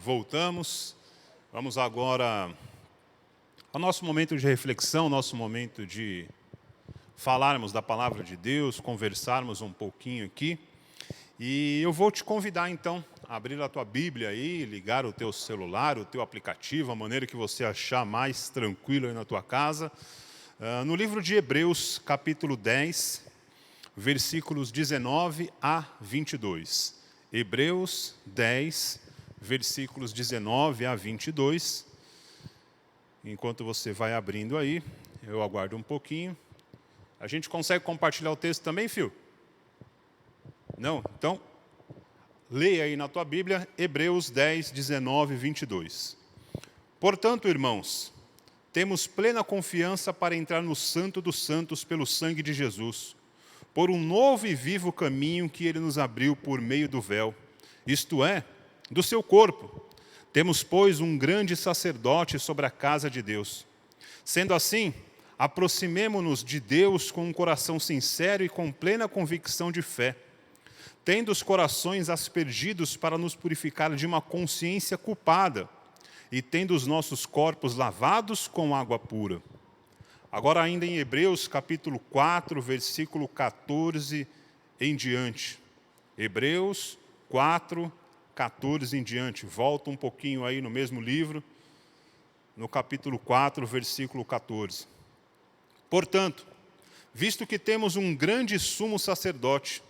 voltamos. Vamos agora ao nosso momento de reflexão, nosso momento de falarmos da palavra de Deus, conversarmos um pouquinho aqui. E eu vou te convidar então a abrir a tua Bíblia aí, ligar o teu celular, o teu aplicativo, a maneira que você achar mais tranquilo aí na tua casa. No livro de Hebreus, capítulo 10, versículos 19 a 22. Hebreus 10, versículos 19 a 22. Enquanto você vai abrindo aí, eu aguardo um pouquinho. A gente consegue compartilhar o texto também, filho? Não? Então, leia aí na tua Bíblia, Hebreus 10, 19 e 22. Portanto, irmãos, temos plena confiança para entrar no Santo dos Santos pelo sangue de Jesus, por um novo e vivo caminho que Ele nos abriu por meio do véu, isto é, do seu corpo. Temos, pois, um grande sacerdote sobre a casa de Deus. Sendo assim, aproximemo-nos de Deus com um coração sincero e com plena convicção de fé, tendo os corações aspergidos para nos purificar de uma consciência culpada e tendo os nossos corpos lavados com água pura. Agora ainda em Hebreus capítulo 4, versículo 14 em diante. Hebreus 4, 14 em diante. Volta um pouquinho aí no mesmo livro, no capítulo 4, versículo 14. Portanto, visto que temos um grande sumo sacerdote,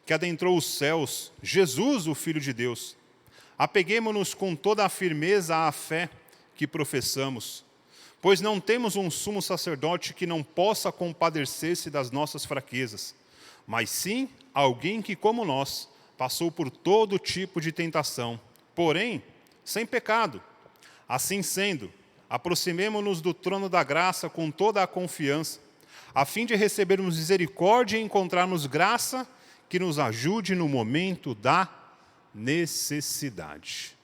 que adentrou os céus, Jesus, o Filho de Deus, apeguemo-nos com toda a firmeza à fé que professamos, pois não temos um sumo sacerdote que não possa compadecer-se das nossas fraquezas, mas sim alguém que, como nós, passou por todo tipo de tentação, porém, sem pecado. Assim sendo, aproximemo-nos do trono da graça com toda a confiança, a fim de recebermos misericórdia e encontrarmos graça que nos ajude no momento da necessidade.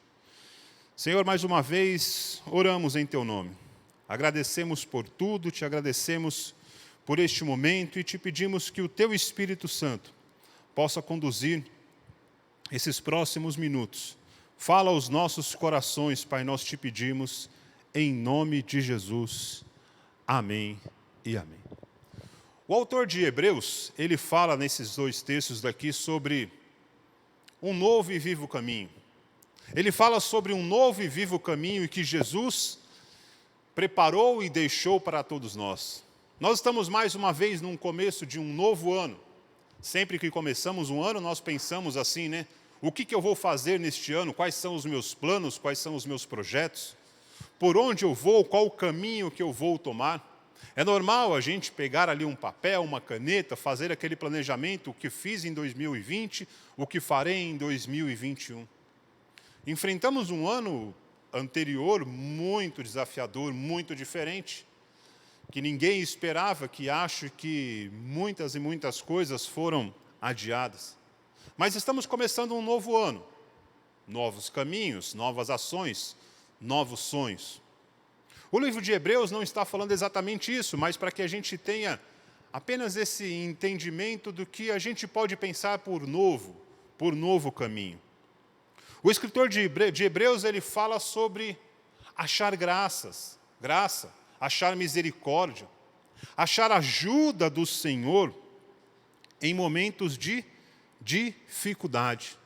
Senhor, mais uma vez, oramos em Teu nome. Agradecemos por tudo, Te agradecemos por este momento e Te pedimos que o Teu Espírito Santo possa conduzir esses próximos minutos. Fala aos nossos corações, Pai, nós Te pedimos, em nome de Jesus. Amém e amém. O autor de Hebreus, ele fala nesses dois textos daqui sobre um novo e vivo caminho. Ele fala sobre um novo e vivo caminho que Jesus preparou e deixou para todos nós. Nós estamos mais uma vez num começo de um novo ano. Sempre que começamos um ano, nós pensamos assim, né? O que eu vou fazer neste ano? Quais são os meus planos? Quais são os meus projetos? Por onde eu vou? Qual o caminho que eu vou tomar? É normal a gente pegar ali um papel, uma caneta, fazer aquele planejamento, o que fiz em 2020, o que farei em 2021. Enfrentamos um ano anterior muito desafiador, muito diferente, que ninguém esperava, que acho que muitas e muitas coisas foram adiadas. Mas estamos começando um novo ano, novos caminhos, novas ações, novos sonhos. O livro de Hebreus não está falando exatamente isso, mas para que a gente tenha apenas esse entendimento do que a gente pode pensar por novo caminho. O escritor de Hebreus, ele fala sobre achar graça, achar misericórdia, achar ajuda do Senhor em momentos de dificuldade.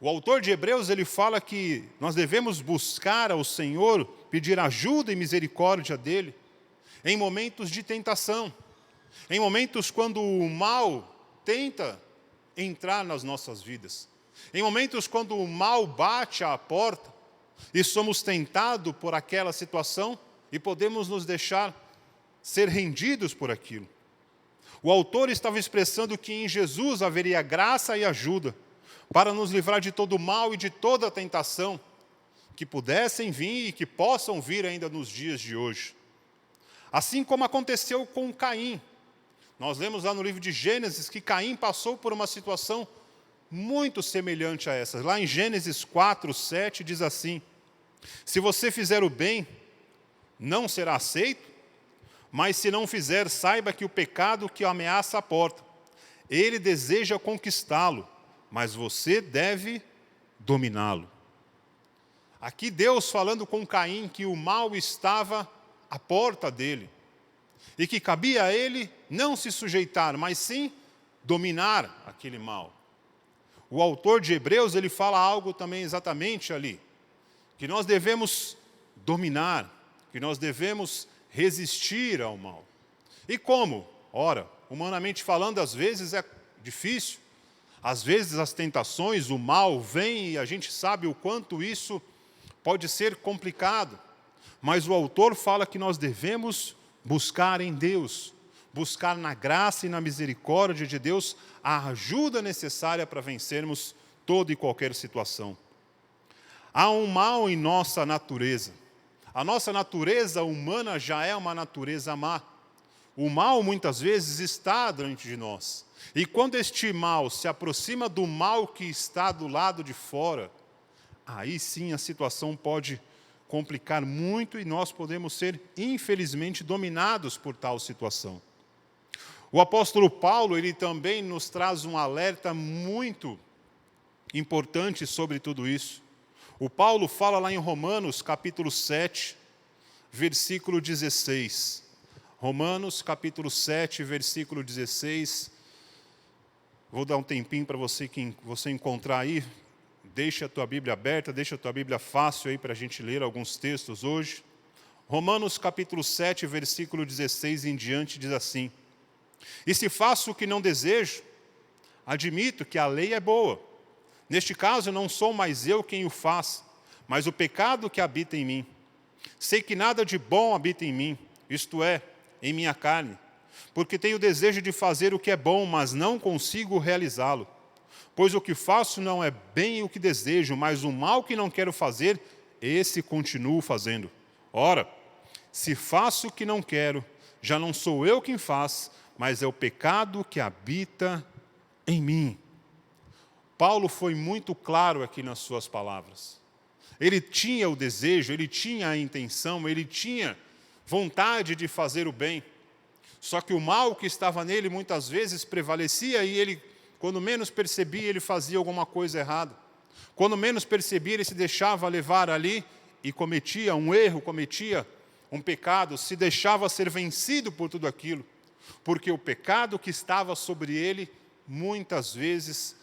O autor de Hebreus, ele fala que nós devemos buscar ao Senhor, pedir ajuda e misericórdia dEle, em momentos de tentação, em momentos quando o mal tenta entrar nas nossas vidas, em momentos quando o mal bate à porta e somos tentados por aquela situação e podemos nos deixar ser rendidos por aquilo. O autor estava expressando que em Jesus haveria graça e ajuda para nos livrar de todo o mal e de toda a tentação que pudessem vir e que possam vir ainda nos dias de hoje. Assim como aconteceu com Caim. Nós lemos lá no livro de Gênesis que Caim passou por uma situação muito semelhante a essa. Lá em Gênesis 4, 7 diz assim: se você fizer o bem, não será aceito, mas se não fizer, saiba que o pecado que ameaça a porta, ele deseja conquistá-lo, mas você deve dominá-lo. Aqui Deus falando com Caim que o mal estava à porta dele. E que cabia a ele não se sujeitar, mas sim dominar aquele mal. O autor de Hebreus, ele fala algo também exatamente ali. Que nós devemos dominar, que nós devemos resistir ao mal. E como? Ora, humanamente falando, às vezes é difícil. Às vezes as tentações, o mal vem e a gente sabe o quanto isso pode ser complicado. Mas o autor fala que nós devemos buscar em Deus, buscar na graça e na misericórdia de Deus a ajuda necessária para vencermos toda e qualquer situação. Há um mal em nossa natureza. A nossa natureza humana já é uma natureza má. O mal muitas vezes está diante de nós. E quando este mal se aproxima do mal que está do lado de fora, aí sim a situação pode complicar muito e nós podemos ser, infelizmente, dominados por tal situação. O apóstolo Paulo, ele também nos traz um alerta muito importante sobre tudo isso. O Paulo fala lá em Romanos, capítulo 7, versículo 16. Romanos, capítulo 7, versículo 16. Vou dar um tempinho para você encontrar aí. Deixa a tua Bíblia aberta, deixa a tua Bíblia fácil aí para a gente ler alguns textos hoje. Romanos capítulo 7, versículo 16 em diante, diz assim: E se faço o que não desejo, admito que a lei é boa. Neste caso, não sou mais eu quem o faz, mas o pecado que habita em mim. Sei que nada de bom habita em mim, isto é, em minha carne, porque tenho desejo de fazer o que é bom, mas não consigo realizá-lo. Pois o que faço não é bem o que desejo, mas o mal que não quero fazer, esse continuo fazendo. Ora, se faço o que não quero, já não sou eu quem faz, mas é o pecado que habita em mim. Paulo foi muito claro aqui nas suas palavras. Ele tinha o desejo, ele tinha a intenção, ele tinha vontade de fazer o bem. Só que o mal que estava nele muitas vezes prevalecia e ele, quando menos percebia, ele fazia alguma coisa errada. Quando menos percebia, ele se deixava levar ali e cometia um erro, cometia um pecado, se deixava ser vencido por tudo aquilo. Porque o pecado que estava sobre ele, muitas vezes,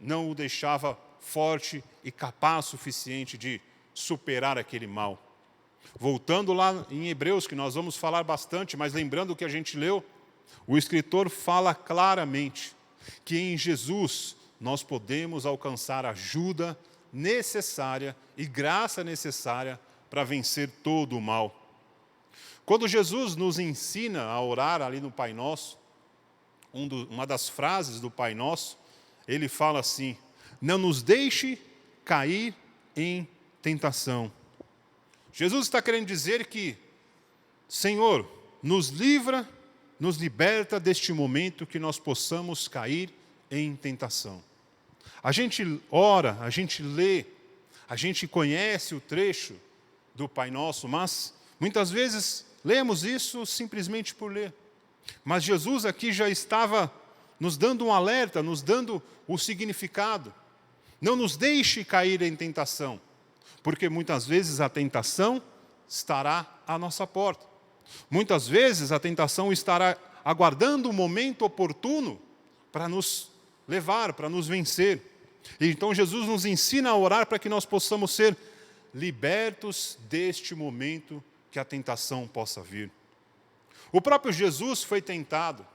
não o deixava forte e capaz o suficiente de superar aquele mal. Voltando lá em Hebreus, que nós vamos falar bastante, mas lembrando o que a gente leu, o escritor fala claramente que em Jesus nós podemos alcançar a ajuda necessária e graça necessária para vencer todo o mal. Quando Jesus nos ensina a orar ali no Pai Nosso, uma das frases do Pai Nosso, ele fala assim: não nos deixe cair em tentação. Jesus está querendo dizer que, Senhor, nos livra, nos liberta deste momento que nós possamos cair em tentação. A gente ora, a gente lê, a gente conhece o trecho do Pai Nosso, mas muitas vezes lemos isso simplesmente por ler. Mas Jesus aqui já estava nos dando um alerta, nos dando o significado. Não nos deixe cair em tentação, porque muitas vezes a tentação estará à nossa porta. Muitas vezes a tentação estará aguardando o momento oportuno para nos levar, para nos vencer. E então Jesus nos ensina a orar para que nós possamos ser libertos deste momento que a tentação possa vir. O próprio Jesus foi tentado.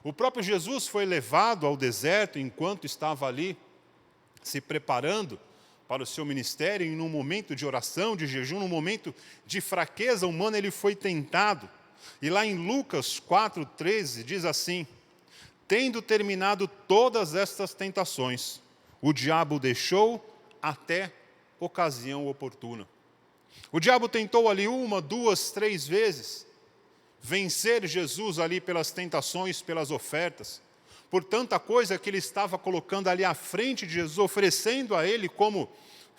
O próprio Jesus foi levado ao deserto enquanto estava ali se preparando para o seu ministério, e num momento de oração, de jejum, num momento de fraqueza humana, ele foi tentado. E lá em Lucas 4,13 diz assim: tendo terminado todas estas tentações, o diabo o deixou até ocasião oportuna. O diabo tentou ali 1, 2, 3 vezes vencer Jesus ali pelas tentações, pelas ofertas, por tanta coisa que ele estava colocando ali à frente de Jesus, oferecendo a ele como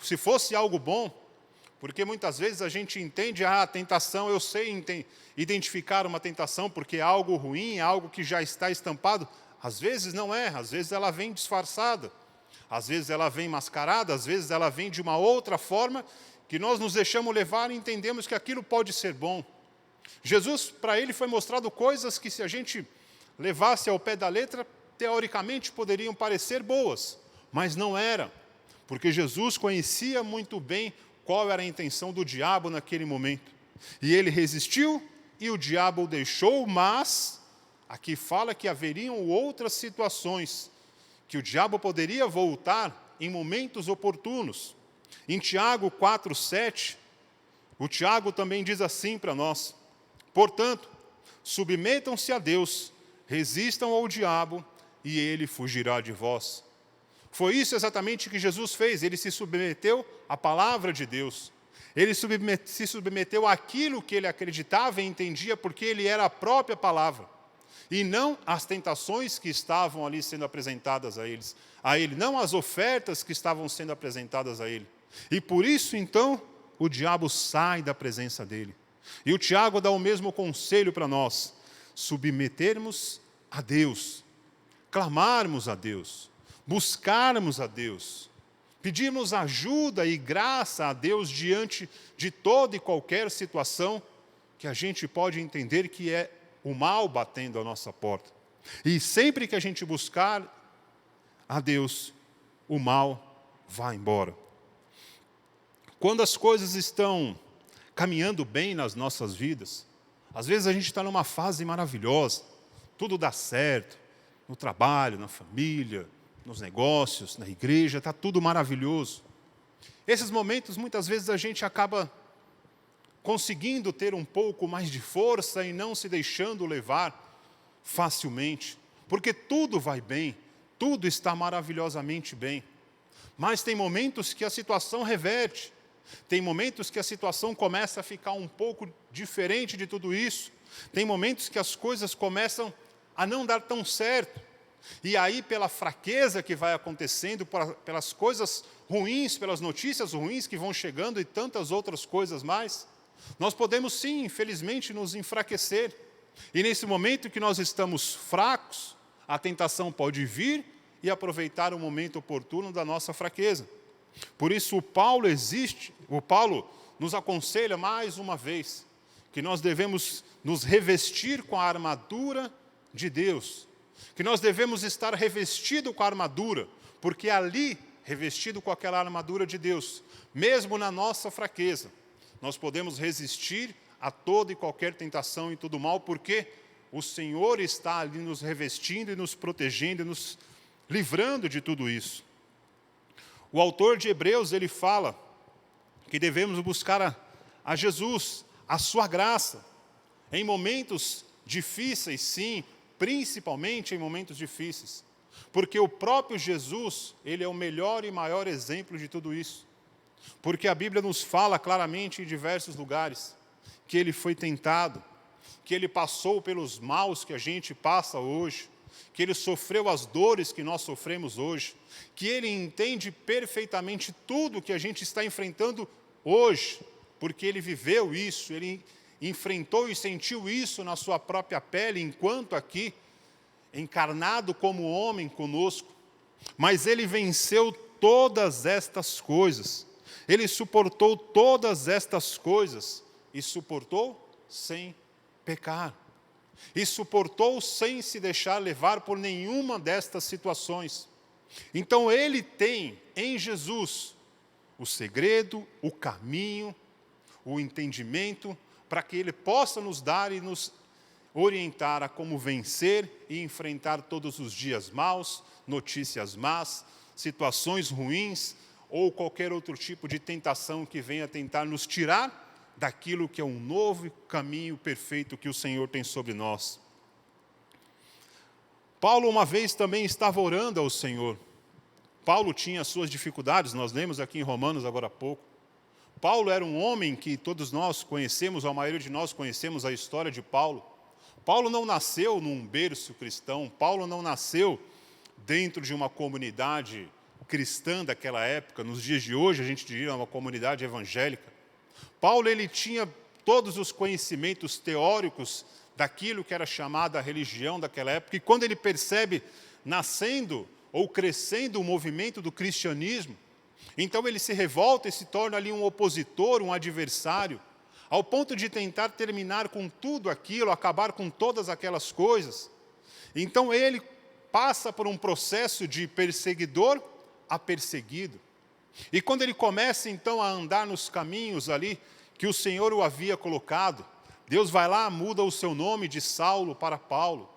se fosse algo bom, porque muitas vezes a gente entende a tentação, eu sei identificar uma tentação porque é algo ruim, é algo que já está estampado. Às vezes não é, às vezes ela vem disfarçada. Às vezes ela vem mascarada, às vezes ela vem de uma outra forma, que nós nos deixamos levar e entendemos que aquilo pode ser bom. Jesus, para ele, foi mostrado coisas que, se a gente levasse ao pé da letra, teoricamente poderiam parecer boas, mas não eram, porque Jesus conhecia muito bem qual era a intenção do diabo naquele momento. E ele resistiu e o diabo o deixou, mas aqui fala que haveriam outras situações, que o diabo poderia voltar em momentos oportunos. Em Tiago 4:7, o Tiago também diz assim para nós: portanto, submetam-se a Deus, resistam ao diabo e ele fugirá de vós. Foi isso exatamente que Jesus fez. Ele se submeteu à palavra de Deus. Ele se submeteu àquilo que ele acreditava e entendia, porque ele era a própria palavra, e não às tentações que estavam ali sendo apresentadas a ele, não às ofertas que estavam sendo apresentadas a ele. E por isso, então, o diabo sai da presença dele. E o Tiago dá o mesmo conselho para nós: submetermos a Deus, clamarmos a Deus, buscarmos a Deus, pedirmos ajuda e graça a Deus diante de toda e qualquer situação que a gente pode entender que é o mal batendo à nossa porta. E sempre que a gente buscar a Deus, o mal vai embora. Quando as coisas estão caminhando bem nas nossas vidas, às vezes a gente está numa fase maravilhosa, tudo dá certo, no trabalho, na família, nos negócios, na igreja, está tudo maravilhoso. Esses momentos, muitas vezes, a gente acaba conseguindo ter um pouco mais de força e não se deixando levar facilmente, porque tudo vai bem, tudo está maravilhosamente bem. Mas tem momentos que a situação reverte, tem momentos que a situação começa a ficar um pouco diferente de tudo isso, tem momentos que as coisas começam a não dar tão certo. E aí, pela fraqueza que vai acontecendo, pelas coisas ruins, pelas notícias ruins que vão chegando e tantas outras coisas mais, nós podemos sim, infelizmente, nos enfraquecer. E nesse momento que nós estamos fracos, a tentação pode vir e aproveitar o momento oportuno da nossa fraqueza. Por isso o Paulo nos aconselha mais uma vez que nós devemos nos revestir com a armadura de Deus, que nós devemos estar revestido com a armadura, porque ali, revestido com aquela armadura de Deus, mesmo na nossa fraqueza, nós podemos resistir a toda e qualquer tentação e todo mal, porque o Senhor está ali nos revestindo e nos protegendo e nos livrando de tudo isso. O autor de Hebreus, ele fala que devemos buscar a Jesus, a sua graça, em momentos difíceis, sim, principalmente em momentos difíceis, porque o próprio Jesus, ele é o melhor e maior exemplo de tudo isso, porque a Bíblia nos fala claramente em diversos lugares, que ele foi tentado, que ele passou pelos maus que a gente passa hoje, que ele sofreu as dores que nós sofremos hoje, que ele entende perfeitamente tudo que a gente está enfrentando hoje, porque ele viveu isso, ele enfrentou e sentiu isso na sua própria pele, enquanto aqui, encarnado como homem conosco. Mas ele venceu todas estas coisas, ele suportou todas estas coisas, e suportou sem pecar, e suportou sem se deixar levar por nenhuma destas situações. Então ele tem em Jesus o segredo, o caminho, o entendimento, para que ele possa nos dar e nos orientar a como vencer e enfrentar todos os dias maus, notícias más, situações ruins ou qualquer outro tipo de tentação que venha tentar nos tirar daquilo que é um novo caminho perfeito que o Senhor tem sobre nós. Paulo uma vez também estava orando ao Senhor. Paulo tinha suas dificuldades, nós lemos aqui em Romanos agora há pouco. Paulo era um homem que todos nós conhecemos, a maioria de nós conhecemos a história de Paulo. Paulo não nasceu num berço cristão, Paulo não nasceu dentro de uma comunidade cristã daquela época, nos dias de hoje a gente diria uma comunidade evangélica. Paulo, ele tinha todos os conhecimentos teóricos daquilo que era chamada a religião daquela época, e quando ele percebe, nascendo ou crescendo o movimento do cristianismo. Então ele se revolta e se torna ali um opositor, um adversário, ao ponto de tentar terminar com tudo aquilo, acabar com todas aquelas coisas. Então ele passa por um processo de perseguidor a perseguido. E quando ele começa então a andar nos caminhos ali que o Senhor o havia colocado, Deus vai lá, muda o seu nome de Saulo para Paulo.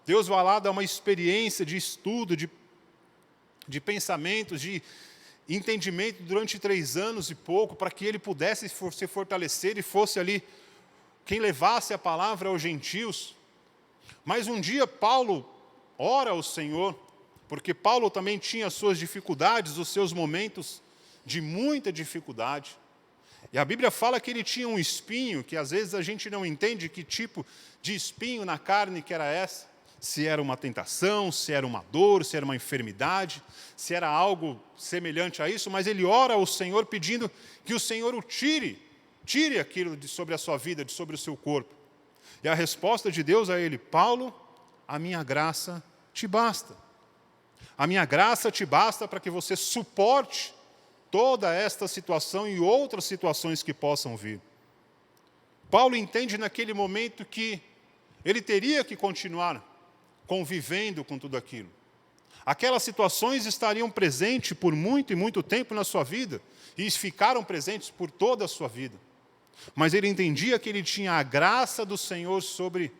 Deus vai lá, dá uma experiência de estudo, de pensamentos, de entendimento durante 3 anos e pouco, para que ele pudesse se fortalecer e fosse ali quem levasse a palavra aos gentios. Mas um dia Paulo ora ao Senhor, porque Paulo também tinha as suas dificuldades, os seus momentos de muita dificuldade. E a Bíblia fala que ele tinha um espinho, que às vezes a gente não entende que tipo de espinho na carne que era essa. Se era uma tentação, se era uma dor, se era uma enfermidade, se era algo semelhante a isso, mas ele ora ao Senhor pedindo que o Senhor o tire aquilo sobre a sua vida, sobre o seu corpo. E a resposta de Deus a ele: Paulo, a minha graça te basta. A minha graça te basta para que você suporte toda esta situação e outras situações que possam vir. Paulo entende naquele momento que ele teria que continuar convivendo com tudo aquilo. Aquelas situações estariam presentes por muito e muito tempo na sua vida, e ficaram presentes por toda a sua vida. Mas ele entendia que ele tinha a graça do Senhor sobre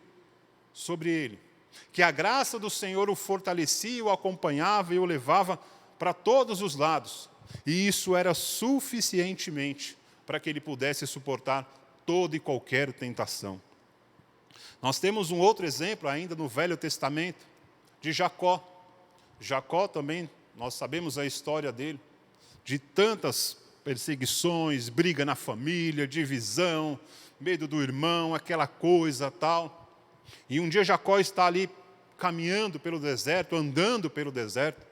ele, que a graça do Senhor o fortalecia, o acompanhava e o levava para todos os lados. E isso era suficientemente para que ele pudesse suportar toda e qualquer tentação. Nós temos um outro exemplo ainda no Velho Testamento, de Jacó. Jacó também, nós sabemos a história dele, de tantas perseguições, briga na família, divisão, medo do irmão, aquela coisa tal. E um dia Jacó está ali caminhando pelo deserto, andando pelo deserto,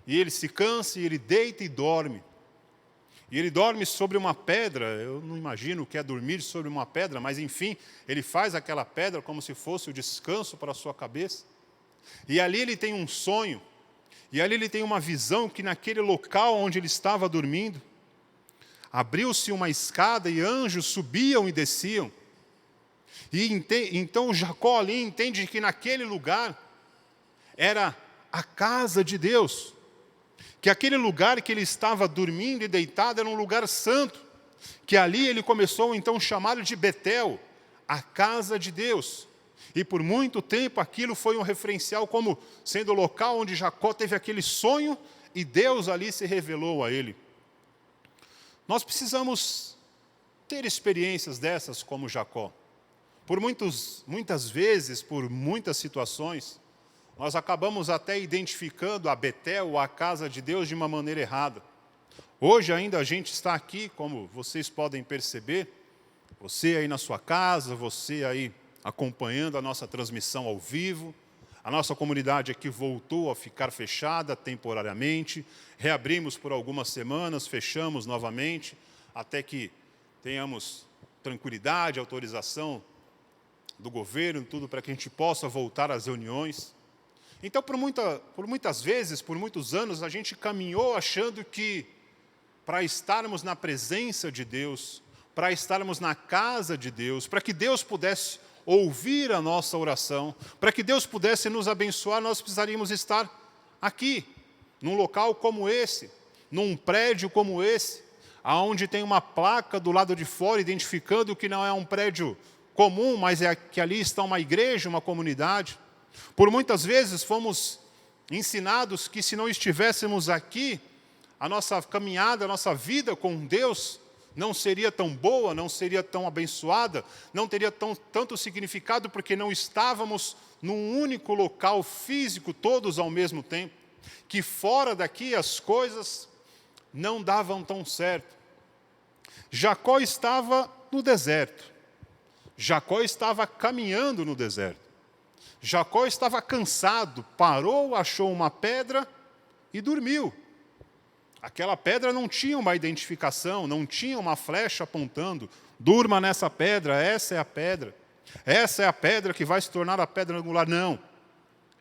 e ele se cansa e ele deita e dorme. E ele dorme sobre uma pedra. Eu não imagino o que é dormir sobre uma pedra, mas enfim, ele faz aquela pedra como se fosse o descanso para a sua cabeça. E ali ele tem um sonho, e ali ele tem uma visão que naquele local onde ele estava dormindo, abriu-se uma escada e anjos subiam e desciam. E então Jacó ali entende que naquele lugar era a casa de Deus. Que aquele lugar que ele estava dormindo e deitado era um lugar santo, que ali ele começou então a chamá-lo de Betel, a casa de Deus. E por muito tempo aquilo foi um referencial como sendo o local onde Jacó teve aquele sonho e Deus ali se revelou a ele. Nós precisamos ter experiências dessas como Jacó. Muitas vezes, por muitas situações, nós acabamos até identificando a Betel, a casa de Deus, de uma maneira errada. Hoje ainda a gente está aqui, como vocês podem perceber, você aí na sua casa, você aí acompanhando a nossa transmissão ao vivo. A nossa comunidade aqui voltou a ficar fechada temporariamente, reabrimos por algumas semanas, fechamos novamente, até que tenhamos tranquilidade, autorização do governo, tudo para que a gente possa voltar às reuniões. Então, por muitas vezes, por muitos anos, a gente caminhou achando que para estarmos na presença de Deus, para estarmos na casa de Deus, para que Deus pudesse ouvir a nossa oração, para que Deus pudesse nos abençoar, nós precisaríamos estar aqui, num local como esse, num prédio como esse, aonde tem uma placa do lado de fora identificando que não é um prédio comum, mas é que ali está uma igreja, uma comunidade. Por muitas vezes fomos ensinados que se não estivéssemos aqui, a nossa caminhada, a nossa vida com Deus não seria tão boa, não seria tão abençoada, não teria tanto significado, porque não estávamos num único local físico, todos ao mesmo tempo, que fora daqui as coisas não davam tão certo. Jacó estava no deserto, Jacó estava caminhando no deserto. Jacó estava cansado, parou, achou uma pedra e dormiu. Aquela pedra não tinha uma identificação, não tinha uma flecha apontando. Durma nessa pedra, essa é a pedra. Essa é a pedra que vai se tornar a pedra angular. Não,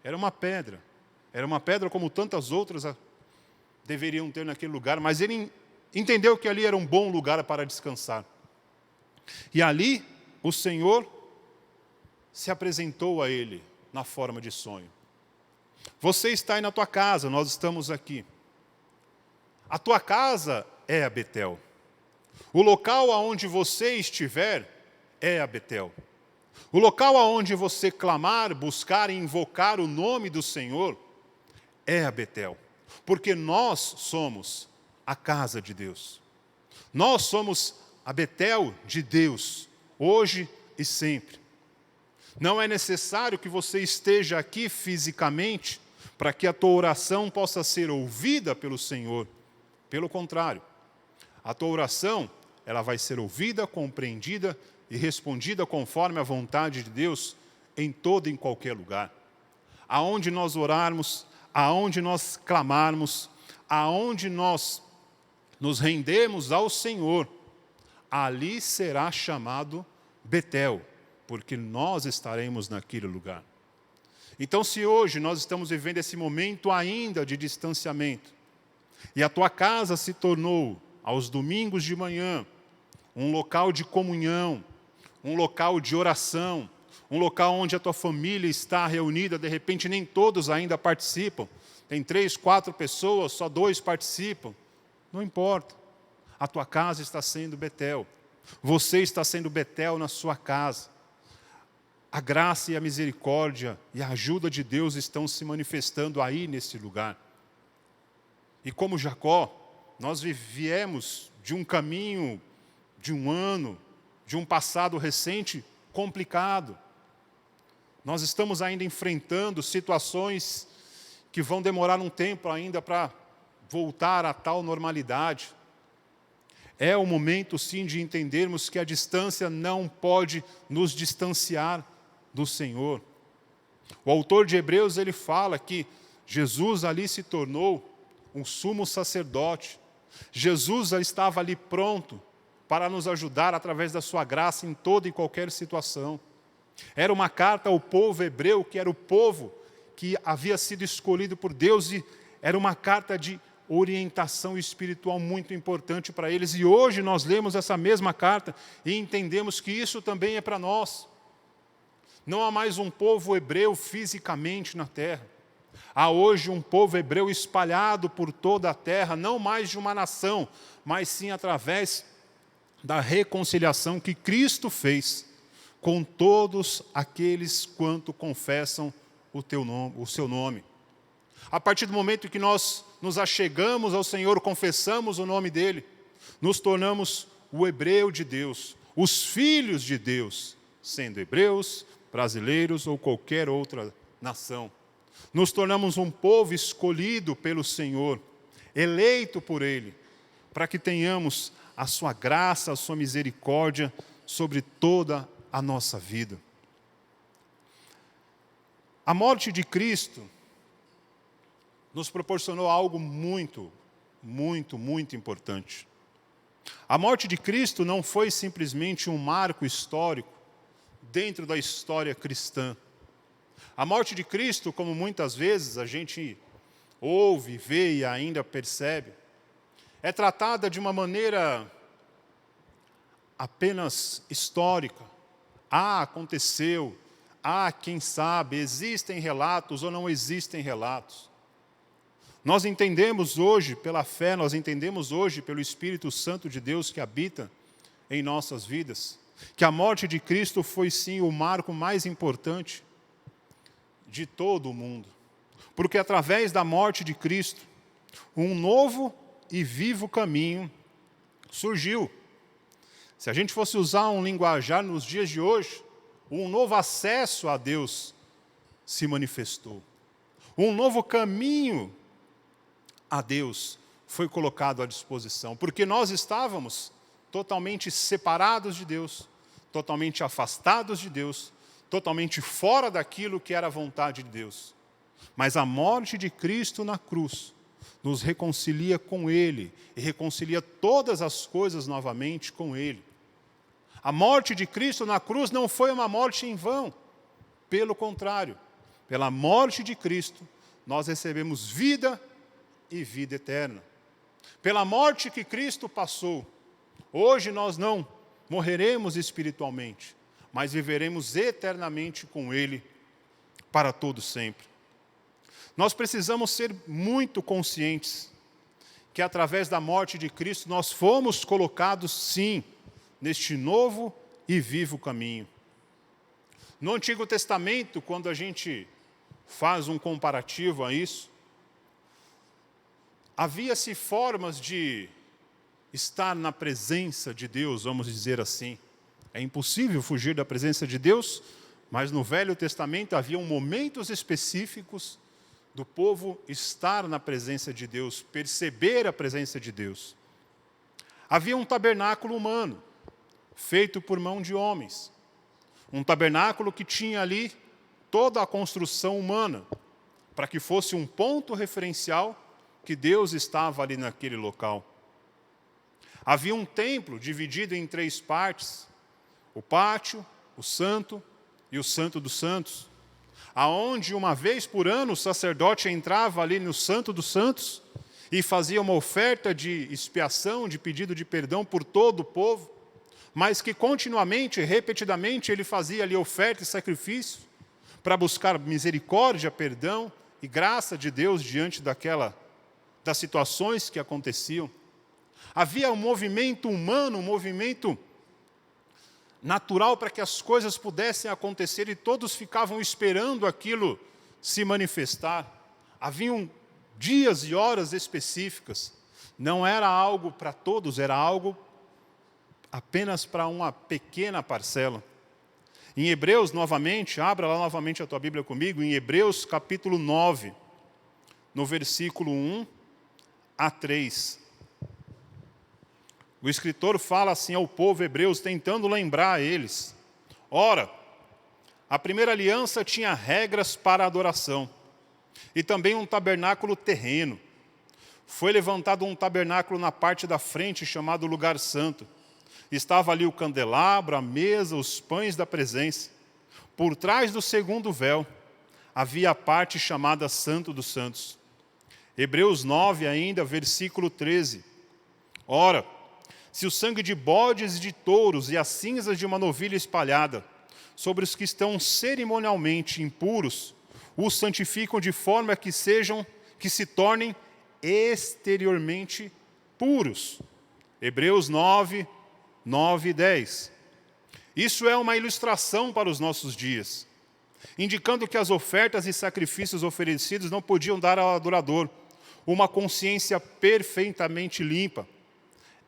era uma pedra. Era uma pedra como tantas outras deveriam ter naquele lugar, mas ele entendeu que ali era um bom lugar para descansar. E ali o Senhor se apresentou a ele na forma de sonho. Você está aí na tua casa, nós estamos aqui. A tua casa é a Betel. O local aonde você estiver é a Betel. O local aonde você clamar, buscar e invocar o nome do Senhor é a Betel. Porque nós somos a casa de Deus. Nós somos a Betel de Deus, hoje e sempre. Não é necessário que você esteja aqui fisicamente para que a tua oração possa ser ouvida pelo Senhor. Pelo contrário, a tua oração, ela vai ser ouvida, compreendida e respondida conforme a vontade de Deus em todo e em qualquer lugar. Aonde nós orarmos, aonde nós clamarmos, aonde nós nos rendemos ao Senhor, ali será chamado Betel, porque nós estaremos naquele lugar. Então, se hoje nós estamos vivendo esse momento ainda de distanciamento, e a tua casa se tornou, aos domingos de manhã, um local de comunhão, um local de oração, um local onde a tua família está reunida, de repente nem todos ainda participam, tem 3, 4 pessoas, só 2 participam, não importa, a tua casa está sendo Betel, você está sendo Betel na sua casa, a graça e a misericórdia e a ajuda de Deus estão se manifestando aí nesse lugar. E como Jacó, nós viemos de um caminho, de um ano, de um passado recente complicado. Nós estamos ainda enfrentando situações que vão demorar um tempo ainda para voltar à tal normalidade. É o momento, sim, de entendermos que a distância não pode nos distanciar do Senhor. O autor de Hebreus, ele fala que Jesus ali se tornou um sumo sacerdote. Jesus estava ali pronto para nos ajudar através da sua graça em toda e qualquer situação. Era uma carta ao povo hebreu, que era o povo que havia sido escolhido por Deus, e era uma carta de orientação espiritual muito importante para eles. E hoje nós lemos essa mesma carta e entendemos que isso também é para nós. Não há mais um povo hebreu fisicamente na terra. Há hoje um povo hebreu espalhado por toda a terra, não mais de uma nação, mas sim através da reconciliação que Cristo fez com todos aqueles quanto confessam o seu nome. A partir do momento que nós nos achegamos ao Senhor, confessamos o nome dEle, nos tornamos o hebreu de Deus, os filhos de Deus, sendo hebreus, brasileiros ou qualquer outra nação. Nos tornamos um povo escolhido pelo Senhor, eleito por Ele, para que tenhamos a sua graça, a sua misericórdia sobre toda a nossa vida. A morte de Cristo nos proporcionou algo muito, muito, muito importante. A morte de Cristo não foi simplesmente um marco histórico dentro da história cristã. A morte de Cristo, como muitas vezes a gente ouve, vê e ainda percebe, é tratada de uma maneira apenas histórica. Aconteceu, quem sabe, existem relatos ou não existem relatos. Nós entendemos hoje, pela fé, nós entendemos hoje, pelo Espírito Santo de Deus que habita em nossas vidas, que a morte de Cristo foi sim o marco mais importante de todo o mundo. Porque através da morte de Cristo, um novo e vivo caminho surgiu. Se a gente fosse usar um linguajar nos dias de hoje, um novo acesso a Deus se manifestou. Um novo caminho a Deus foi colocado à disposição. Porque nós estávamos totalmente separados de Deus, totalmente afastados de Deus, totalmente fora daquilo que era a vontade de Deus. Mas a morte de Cristo na cruz nos reconcilia com Ele e reconcilia todas as coisas novamente com Ele. A morte de Cristo na cruz não foi uma morte em vão. Pelo contrário, pela morte de Cristo, nós recebemos vida e vida eterna. Pela morte que Cristo passou, hoje nós não morreremos espiritualmente, mas viveremos eternamente com Ele para todo sempre. Nós precisamos ser muito conscientes que através da morte de Cristo nós fomos colocados, sim, neste novo e vivo caminho. No Antigo Testamento, quando a gente faz um comparativo a isso, havia-se formas de estar na presença de Deus, vamos dizer assim. É impossível fugir da presença de Deus, mas no Velho Testamento haviam momentos específicos do povo estar na presença de Deus, perceber a presença de Deus. Havia um tabernáculo humano, feito por mão de homens. Um tabernáculo que tinha ali toda a construção humana, para que fosse um ponto referencial que Deus estava ali naquele local. Havia um templo dividido em 3 partes, o pátio, o santo e o santo dos santos, aonde uma vez por ano o sacerdote entrava ali no santo dos santos e fazia uma oferta de expiação, de pedido de perdão por todo o povo, mas que continuamente, repetidamente, ele fazia ali oferta e sacrifício para buscar misericórdia, perdão e graça de Deus diante das situações que aconteciam. Havia um movimento humano, um movimento natural para que as coisas pudessem acontecer e todos ficavam esperando aquilo se manifestar. Haviam dias e horas específicas. Não era algo para todos, era algo apenas para uma pequena parcela. Em Hebreus, novamente, abra lá novamente a tua Bíblia comigo, em Hebreus capítulo 9, no versículo 1 a 3. O escritor fala assim ao povo hebreu, tentando lembrar a eles. Ora, a primeira aliança tinha regras para a adoração, e também um tabernáculo terreno. Foi levantado um tabernáculo na parte da frente, chamado Lugar Santo. Estava ali o candelabro, a mesa, os pães da presença. Por trás do segundo véu, havia a parte chamada Santo dos Santos. Hebreus 9 ainda, versículo 13. Ora, se o sangue de bodes e de touros e as cinzas de uma novilha espalhada sobre os que estão cerimonialmente impuros, os santificam de forma que se tornem exteriormente puros. Hebreus 9, 9 e 10. Isso é uma ilustração para os nossos dias, indicando que as ofertas e sacrifícios oferecidos não podiam dar ao adorador uma consciência perfeitamente limpa.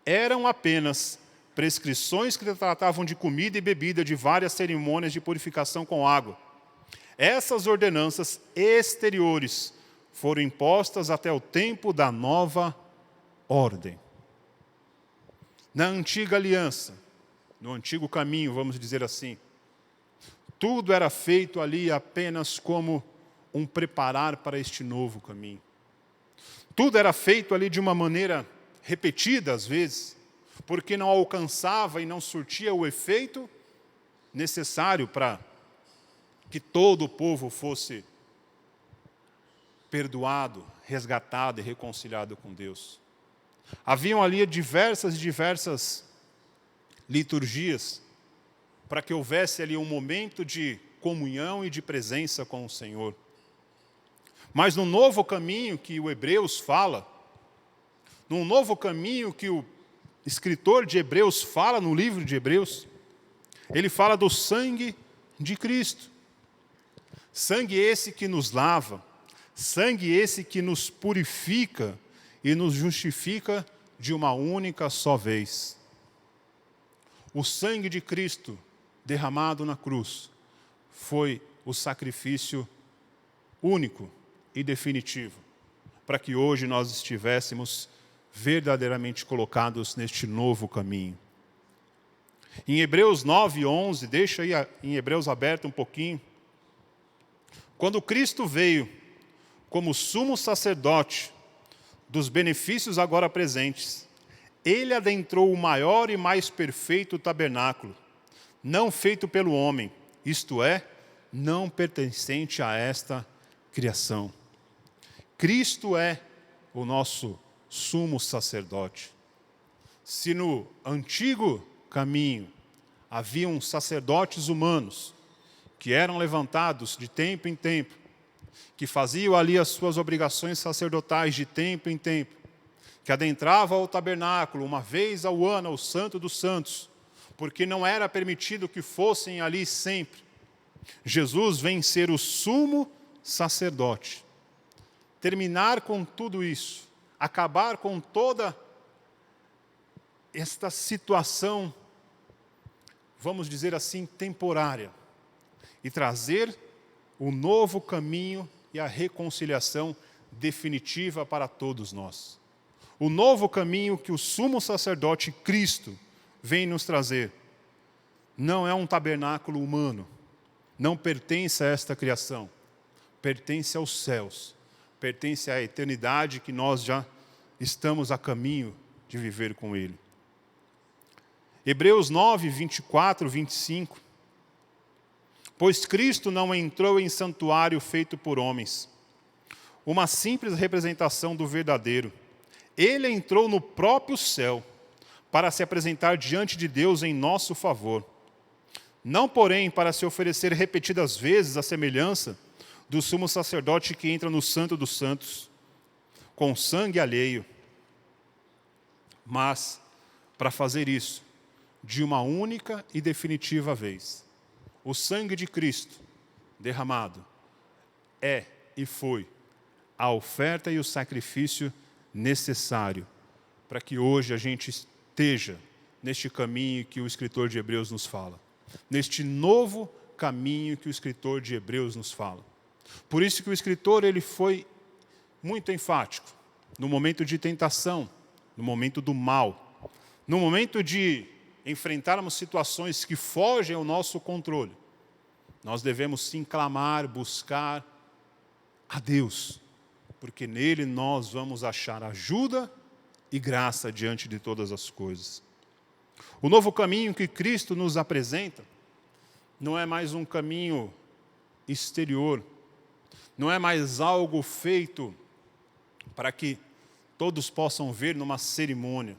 Eram apenas prescrições que tratavam de comida e bebida de várias cerimônias de purificação com água. Essas ordenanças exteriores foram impostas até o tempo da nova ordem. Na antiga aliança, no antigo caminho, vamos dizer assim, tudo era feito ali apenas como um preparar para este novo caminho. Tudo era feito ali de uma maneira repetida às vezes, porque não alcançava e não surtia o efeito necessário para que todo o povo fosse perdoado, resgatado e reconciliado com Deus. Haviam ali diversas liturgias para que houvesse ali um momento de comunhão e de presença com o Senhor. Mas no novo caminho que o Hebreus fala, num novo caminho que o escritor de Hebreus fala no livro de Hebreus, ele fala do sangue de Cristo. Sangue esse que nos lava, sangue esse que nos purifica e nos justifica de uma única só vez. O sangue de Cristo derramado na cruz foi o sacrifício único e definitivo para que hoje nós estivéssemos verdadeiramente colocados neste novo caminho. Em Hebreus 9, 11, deixa aí em Hebreus aberto um pouquinho. Quando Cristo veio como sumo sacerdote dos benefícios agora presentes, ele adentrou o maior e mais perfeito tabernáculo, não feito pelo homem, isto é, não pertencente a esta criação. Cristo é o nosso sumo sacerdote. Se no antigo caminho haviam sacerdotes humanos que eram levantados de tempo em tempo, que faziam ali as suas obrigações sacerdotais de tempo em tempo, que adentravam ao tabernáculo uma vez ao ano, ao Santo dos Santos, porque não era permitido que fossem ali sempre. Jesus vem ser o sumo sacerdote. Terminar com tudo isso, acabar com toda esta situação, vamos dizer assim, temporária, e trazer o novo caminho e a reconciliação definitiva para todos nós. O novo caminho que o sumo sacerdote Cristo vem nos trazer não é um tabernáculo humano, não pertence a esta criação, pertence aos céus, pertence à eternidade que nós já estamos a caminho de viver com Ele. Hebreus 9, 24, 25. Pois Cristo não entrou em santuário feito por homens, uma simples representação do verdadeiro. Ele entrou no próprio céu para se apresentar diante de Deus em nosso favor. Não, porém, para se oferecer repetidas vezes a semelhança do sumo sacerdote que entra no Santo dos Santos, com sangue alheio, mas para fazer isso de uma única e definitiva vez. O sangue de Cristo derramado é e foi a oferta e o sacrifício necessário para que hoje a gente esteja neste caminho que o escritor de Hebreus nos fala, neste novo caminho que o escritor de Hebreus nos fala. Por isso que o escritor ele foi muito enfático no momento de tentação, no momento do mal, no momento de enfrentarmos situações que fogem ao nosso controle. Nós devemos sim clamar, buscar a Deus, porque nele nós vamos achar ajuda e graça diante de todas as coisas. O novo caminho que Cristo nos apresenta não é mais um caminho exterior, não é mais algo feito para que todos possam ver numa cerimônia.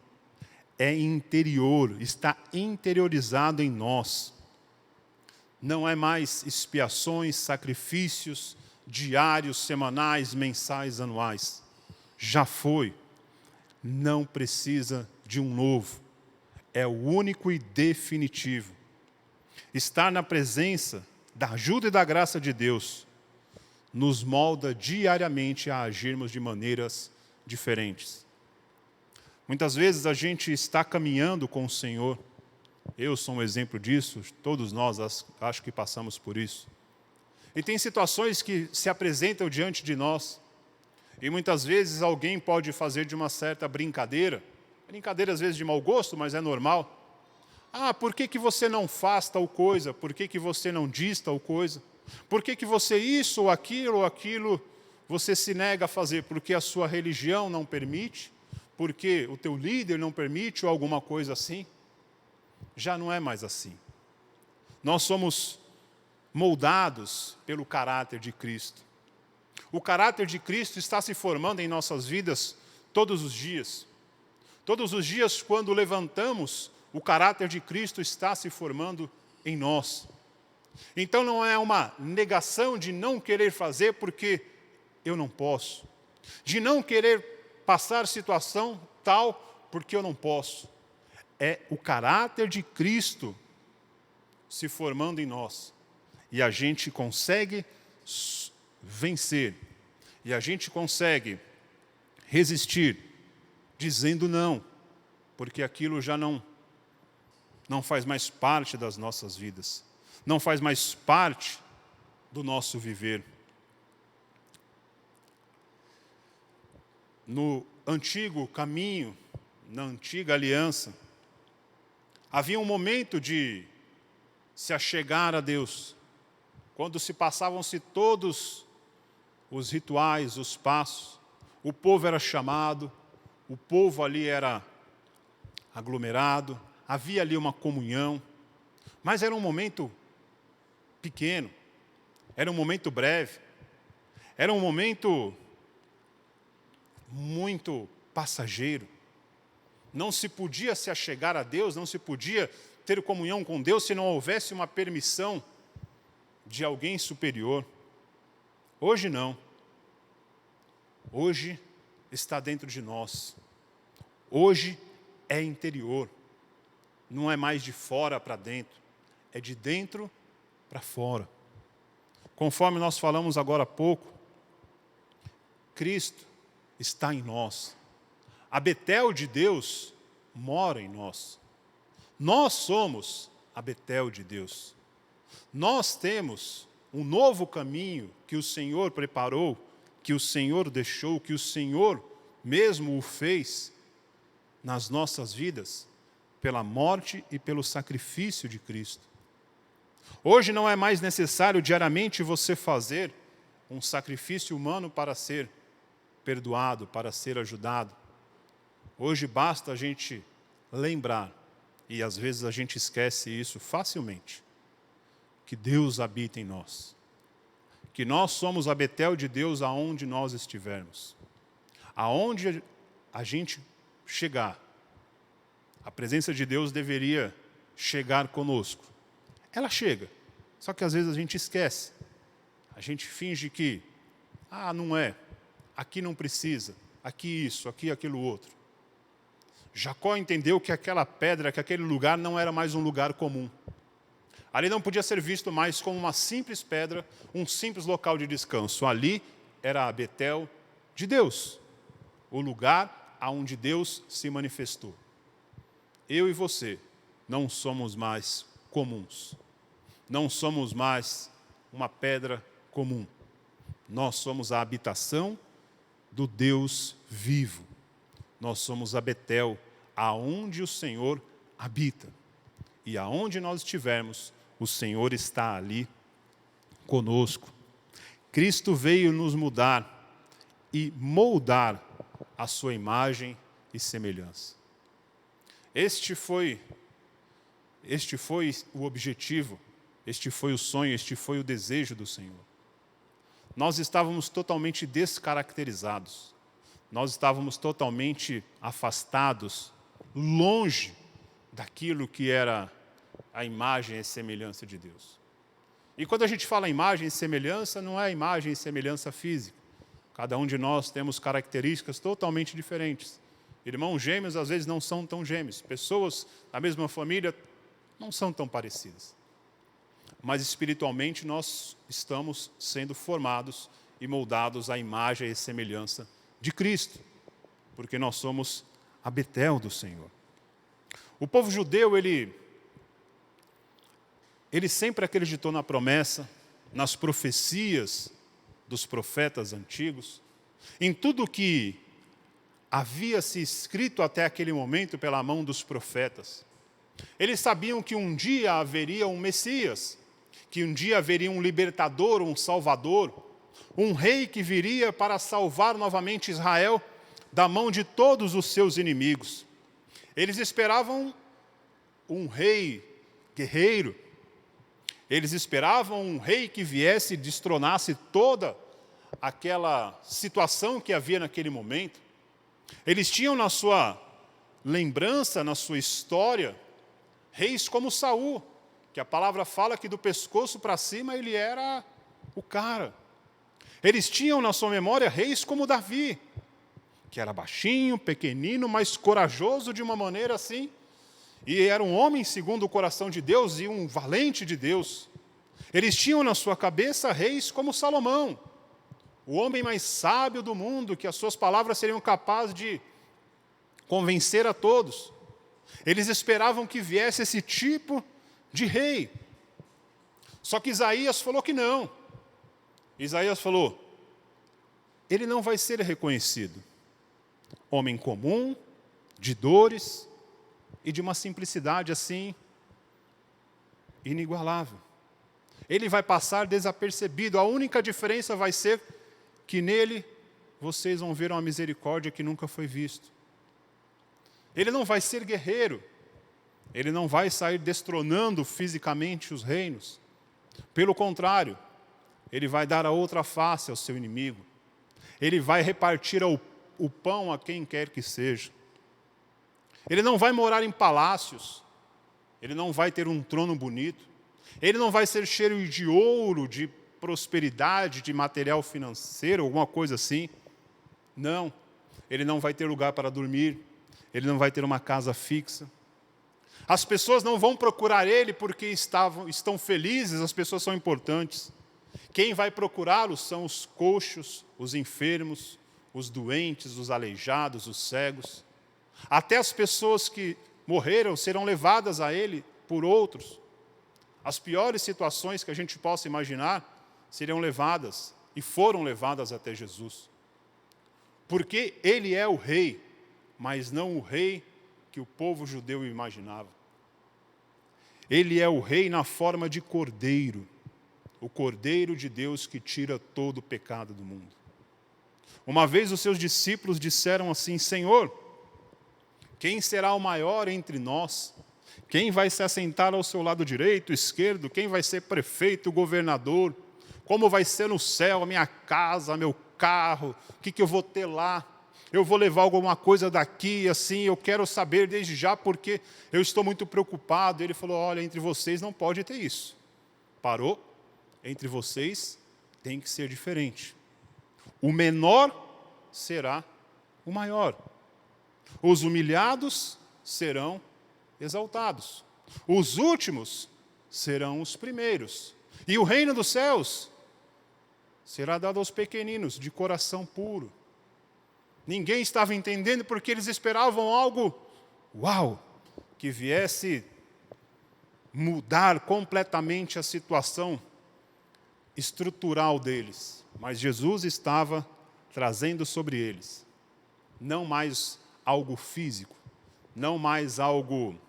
É interior, está interiorizado em nós. Não é mais expiações, sacrifícios diários, semanais, mensais, anuais. Já foi. Não precisa de um novo. É o único e definitivo. Estar na presença da ajuda e da graça de Deus nos molda diariamente a agirmos de maneiras diferentes. Muitas vezes a gente está caminhando com o Senhor. Eu sou um exemplo disso, todos nós acho que passamos por isso. E tem situações que se apresentam diante de nós, e muitas vezes alguém pode fazer de uma certa brincadeira às vezes de mau gosto, mas é normal. Ah, por que você não faz tal coisa? Por que você não diz tal coisa? Por que você isso ou aquilo, você se nega a fazer? Porque a sua religião não permite? Porque o teu líder não permite ou alguma coisa assim? Já não é mais assim. Nós somos moldados pelo caráter de Cristo. O caráter de Cristo está se formando em nossas vidas todos os dias. Todos os dias, quando levantamos, o caráter de Cristo está se formando em nós. Então não é uma negação de não querer fazer porque eu não posso. De não querer passar situação tal porque eu não posso. É o caráter de Cristo se formando em nós. E a gente consegue vencer. E a gente consegue resistir, dizendo não, porque aquilo já não faz mais parte das nossas vidas. Não faz mais parte do nosso viver. No antigo caminho, na antiga aliança, havia um momento de se achegar a Deus, quando se passavam-se todos os rituais, os passos, o povo era chamado, o povo ali era aglomerado, havia ali uma comunhão, mas era um momento pequeno, era um momento breve, era um momento muito passageiro. Não se podia se achegar a Deus, não se podia ter comunhão com Deus se não houvesse uma permissão de alguém superior. Hoje não. Hoje está dentro de nós. Hoje é interior. Não é mais de fora para dentro, é de dentro para fora. Conforme nós falamos agora há pouco, Cristo está em nós. A Betel de Deus mora em nós. Nós somos a Betel de Deus. Nós temos um novo caminho que o Senhor preparou, que o Senhor deixou, que o Senhor mesmo o fez nas nossas vidas, pela morte e pelo sacrifício de Cristo. Hoje não é mais necessário diariamente você fazer um sacrifício humano para ser perdoado, para ser ajudado. Hoje basta a gente lembrar, e às vezes a gente esquece isso facilmente, que Deus habita em nós. Que nós somos a Betel de Deus aonde nós estivermos. Aonde a gente chegar, a presença de Deus deveria chegar conosco. Ela chega, só que às vezes a gente esquece. A gente finge que, não é, aqui não precisa, aqui isso, aqui aquilo outro. Jacó entendeu que aquela pedra, que aquele lugar não era mais um lugar comum. Ali não podia ser visto mais como uma simples pedra, um simples local de descanso. Ali era a Betel de Deus, o lugar aonde Deus se manifestou. Eu e você não somos mais comuns. Não somos mais uma pedra comum. Nós somos a habitação do Deus vivo. Nós somos a Betel, aonde o Senhor habita. E aonde nós estivermos, o Senhor está ali conosco. Cristo veio nos mudar e moldar a sua imagem e semelhança. Este foi o objetivo, este foi o sonho, este foi o desejo do Senhor. Nós estávamos totalmente descaracterizados. Nós estávamos totalmente afastados, longe daquilo que era a imagem e semelhança de Deus. E quando a gente fala imagem e semelhança, não é imagem e semelhança física. Cada um de nós temos características totalmente diferentes. Irmãos gêmeos às vezes não são tão gêmeos. Pessoas da mesma família não são tão parecidas. Mas espiritualmente nós estamos sendo formados e moldados à imagem e semelhança de Cristo. Porque nós somos a Betel do Senhor. O povo judeu, ele sempre acreditou na promessa, nas profecias dos profetas antigos, em tudo que havia se escrito até aquele momento pela mão dos profetas. Eles sabiam que um dia haveria um Messias, que um dia haveria um libertador, um salvador, um rei que viria para salvar novamente Israel da mão de todos os seus inimigos. Eles esperavam um rei guerreiro, eles esperavam um rei que viesse e destronasse toda aquela situação que havia naquele momento. Eles tinham na sua lembrança, na sua história, reis como Saul, que a palavra fala que do pescoço para cima ele era o cara. Eles tinham na sua memória reis como Davi, que era baixinho, pequenino, mas corajoso de uma maneira assim, e era um homem segundo o coração de Deus e um valente de Deus. Eles tinham na sua cabeça reis como Salomão, o homem mais sábio do mundo, que as suas palavras seriam capazes de convencer a todos. Eles esperavam que viesse esse tipo de rei. Só que Isaías falou que não. Isaías falou, ele não vai ser reconhecido. Homem comum, de dores e de uma simplicidade assim, inigualável. Ele vai passar desapercebido. A única diferença vai ser que nele vocês vão ver uma misericórdia que nunca foi vista. Ele não vai ser guerreiro. Ele não vai sair destronando fisicamente os reinos. Pelo contrário, ele vai dar a outra face ao seu inimigo. Ele vai repartir ao o pão a quem quer que seja. Ele não vai morar em palácios. Ele não vai ter um trono bonito. Ele não vai ser cheio de ouro, de prosperidade, de material financeiro, alguma coisa assim. Não. Ele não vai ter lugar para dormir. Ele não vai ter uma casa fixa. As pessoas não vão procurar ele porque estão felizes, as pessoas são importantes. Quem vai procurá-lo são os coxos, os enfermos, os doentes, os aleijados, os cegos. Até as pessoas que morreram serão levadas a ele por outros. As piores situações que a gente possa imaginar seriam levadas e foram levadas até Jesus. Porque ele é o rei, mas não o rei que o povo judeu imaginava. Ele é o rei na forma de cordeiro, o cordeiro de Deus que tira todo o pecado do mundo. Uma vez os seus discípulos disseram assim: Senhor, quem será o maior entre nós? Quem vai se assentar ao seu lado direito, esquerdo? Quem vai ser prefeito, governador? Como vai ser no céu a minha casa, meu carro? O que eu vou ter lá? Eu vou levar alguma coisa daqui, assim, eu quero saber desde já, porque eu estou muito preocupado. Ele falou: olha, entre vocês não pode ter isso. Parou? Entre vocês tem que ser diferente. O menor será o maior. Os humilhados serão exaltados. Os últimos serão os primeiros. E o reino dos céus será dado aos pequeninos, de coração puro. Ninguém estava entendendo porque eles esperavam algo, uau, que viesse mudar completamente a situação estrutural deles. Mas Jesus estava trazendo sobre eles, não mais algo físico, não mais algo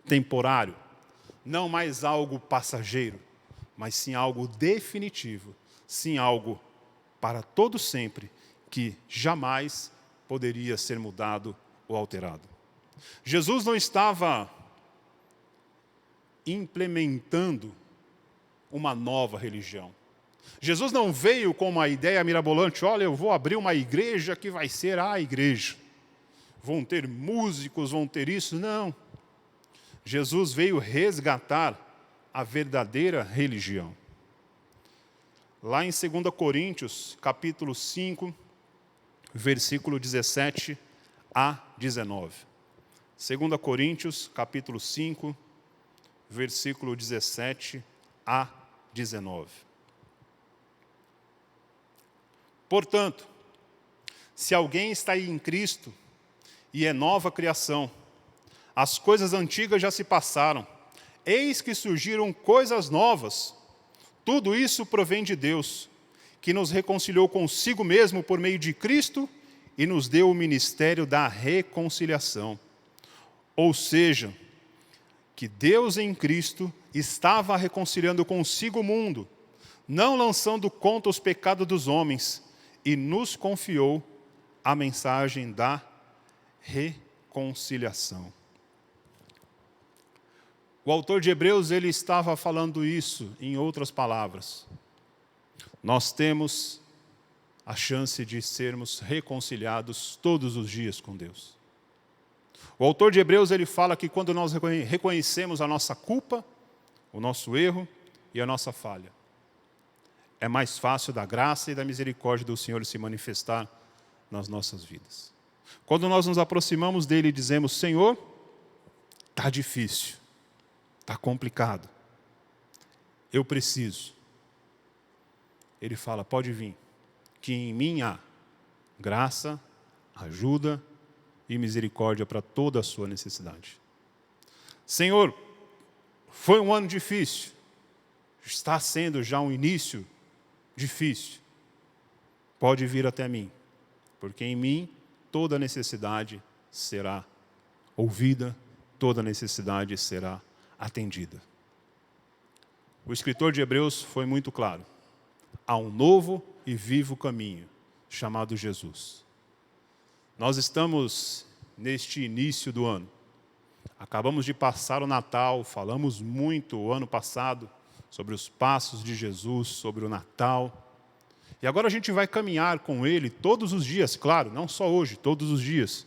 temporário, não mais algo passageiro, mas sim algo definitivo, sim algo para todo sempre, que jamais poderia ser mudado ou alterado. Jesus não estava implementando uma nova religião. Jesus não veio com uma ideia mirabolante: olha, eu vou abrir uma igreja que vai ser a igreja. Vão ter músicos, vão ter isso. Não. Jesus veio resgatar a verdadeira religião. Lá em 2 Coríntios, capítulo 5, versículo 17 a 19. 2 Coríntios, capítulo 5, versículo 17 a 19. Portanto, se alguém está em Cristo e é nova criação, as coisas antigas já se passaram, eis que surgiram coisas novas. Tudo isso provém de Deus, que nos reconciliou consigo mesmo por meio de Cristo e nos deu o ministério da reconciliação. Ou seja, que Deus em Cristo estava reconciliando consigo o mundo, não lançando contra os pecados dos homens, e nos confiou a mensagem da reconciliação. O autor de Hebreus, ele estava falando isso em outras palavras. Nós temos a chance de sermos reconciliados todos os dias com Deus. O autor de Hebreus, ele fala que quando nós reconhecemos a nossa culpa, o nosso erro e a nossa falha, é mais fácil da graça e da misericórdia do Senhor se manifestar nas nossas vidas. Quando nós nos aproximamos dele e dizemos: Senhor, está difícil, está complicado, eu preciso. Ele fala: pode vir, que em mim há graça, ajuda e misericórdia para toda a sua necessidade. Senhor, foi um ano difícil, está sendo já um início difícil. Pode vir até mim, porque em mim toda necessidade será ouvida, toda necessidade será atendida. O escritor de Hebreus foi muito claro. Há um novo e vivo caminho, chamado Jesus. Nós estamos neste início do ano. Acabamos de passar o Natal, falamos muito o ano passado sobre os passos de Jesus, sobre o Natal. E agora a gente vai caminhar com Ele todos os dias, claro, não só hoje, todos os dias.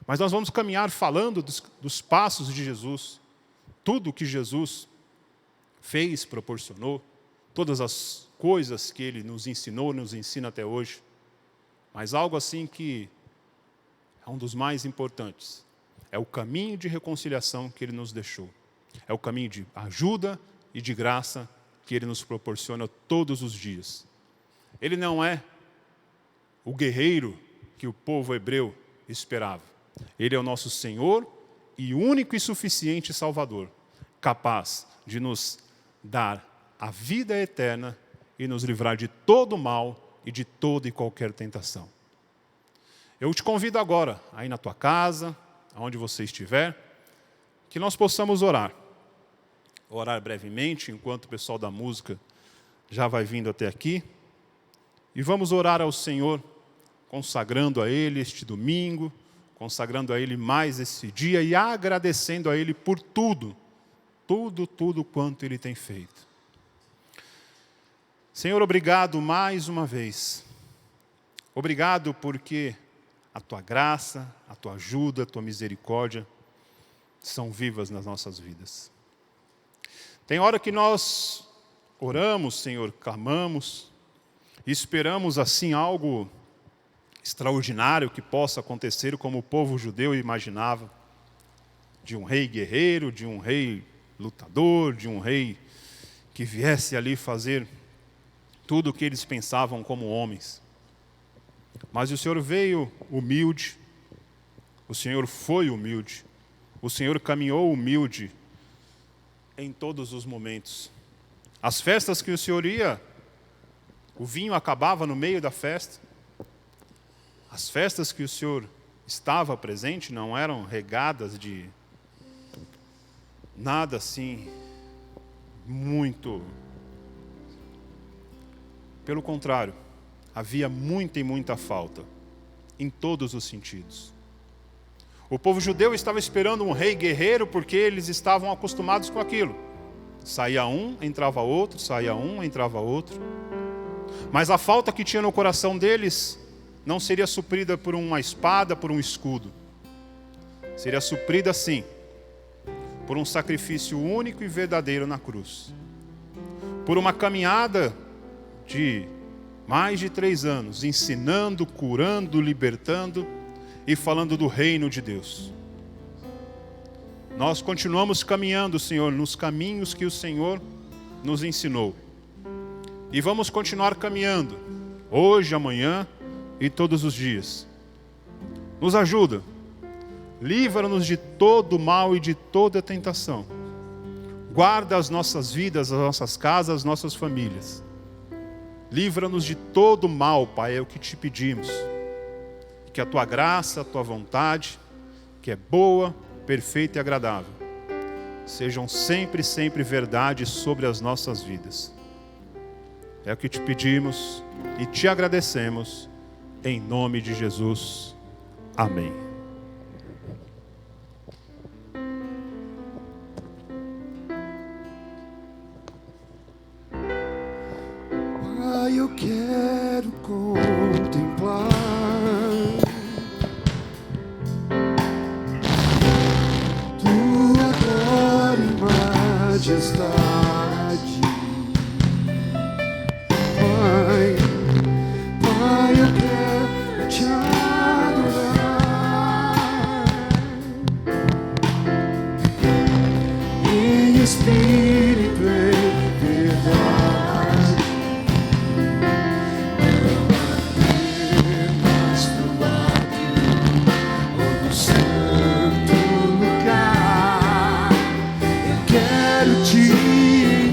Mas nós vamos caminhar falando dos passos de Jesus, tudo que Jesus fez, proporcionou, todas as coisas que Ele nos ensinou, nos ensina até hoje. Mas algo assim que é um dos mais importantes, é o caminho de reconciliação que Ele nos deixou. É o caminho de ajuda e de graça que Ele nos proporciona todos os dias. Ele não é o guerreiro que o povo hebreu esperava. Ele é o nosso Senhor e único e suficiente Salvador, capaz de nos dar a vida eterna e nos livrar de todo mal e de toda e qualquer tentação. Eu te convido agora, aí na tua casa, aonde você estiver, que nós possamos orar. Orar brevemente, enquanto o pessoal da música já vai vindo até aqui. E vamos orar ao Senhor, consagrando a Ele este domingo, consagrando a Ele mais esse dia e agradecendo a Ele por tudo quanto Ele tem feito. Senhor, obrigado mais uma vez. Obrigado porque a Tua graça, a Tua ajuda, a Tua misericórdia são vivas nas nossas vidas. Tem hora que nós oramos, Senhor, clamamos, e esperamos assim algo extraordinário que possa acontecer como o povo judeu imaginava, de um rei guerreiro, de um rei lutador, de um rei que viesse ali fazer tudo o que eles pensavam como homens. Mas o Senhor veio humilde, o Senhor foi humilde, o Senhor caminhou humilde em todos os momentos. As festas que o Senhor ia, o vinho acabava no meio da festa. As festas que o Senhor estava presente não eram regadas de nada assim, muito. Pelo contrário, havia muita e muita falta, em todos os sentidos. O povo judeu estava esperando um rei guerreiro porque eles estavam acostumados com aquilo. Saía um, entrava outro, saía um, entrava outro. Mas a falta que tinha no coração deles não seria suprida por uma espada, por um escudo. Seria suprida, sim, por um sacrifício único e verdadeiro na cruz. Por uma caminhada de mais de 3 anos, ensinando, curando, libertando e falando do reino de Deus. Nós continuamos caminhando, Senhor, nos caminhos que o Senhor nos ensinou. E vamos continuar caminhando, hoje, amanhã e todos os dias. Nos ajuda, livra-nos de todo mal e de toda tentação. Guarda as nossas vidas, as nossas casas, as nossas famílias. Livra-nos de todo mal, Pai, é o que te pedimos. Que a Tua graça, a Tua vontade, que é boa, perfeita e agradável, sejam sempre, sempre verdade sobre as nossas vidas. É o que te pedimos e te agradecemos, em nome de Jesus. Amém. Pai, eu quero contemplar Tua glória e majestade. Pai, eu quero te adorar em espírito e verdade. Não apenas no alto ou no santo lugar. Eu quero te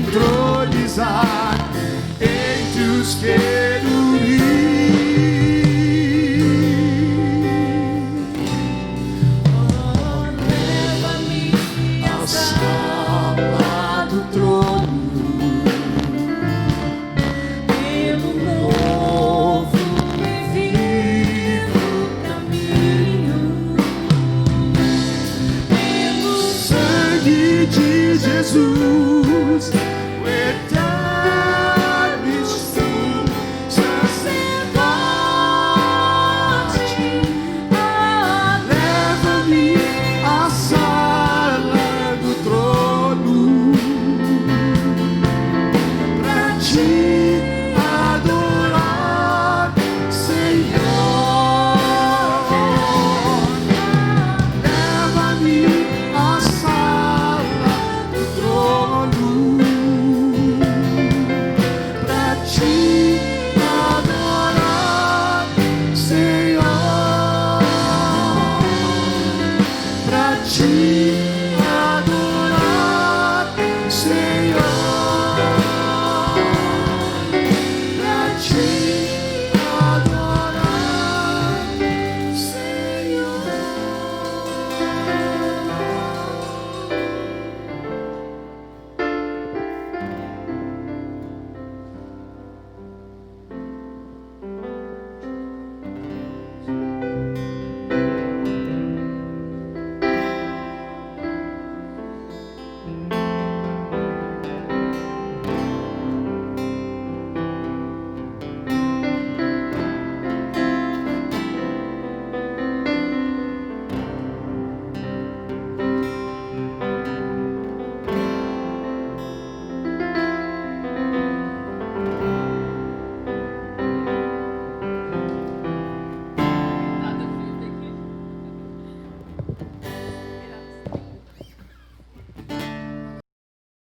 entronizar entre os querubins. Leva-me Ao sala do trono, pelo novo e vivo caminho, pelo sangue de Jesus, o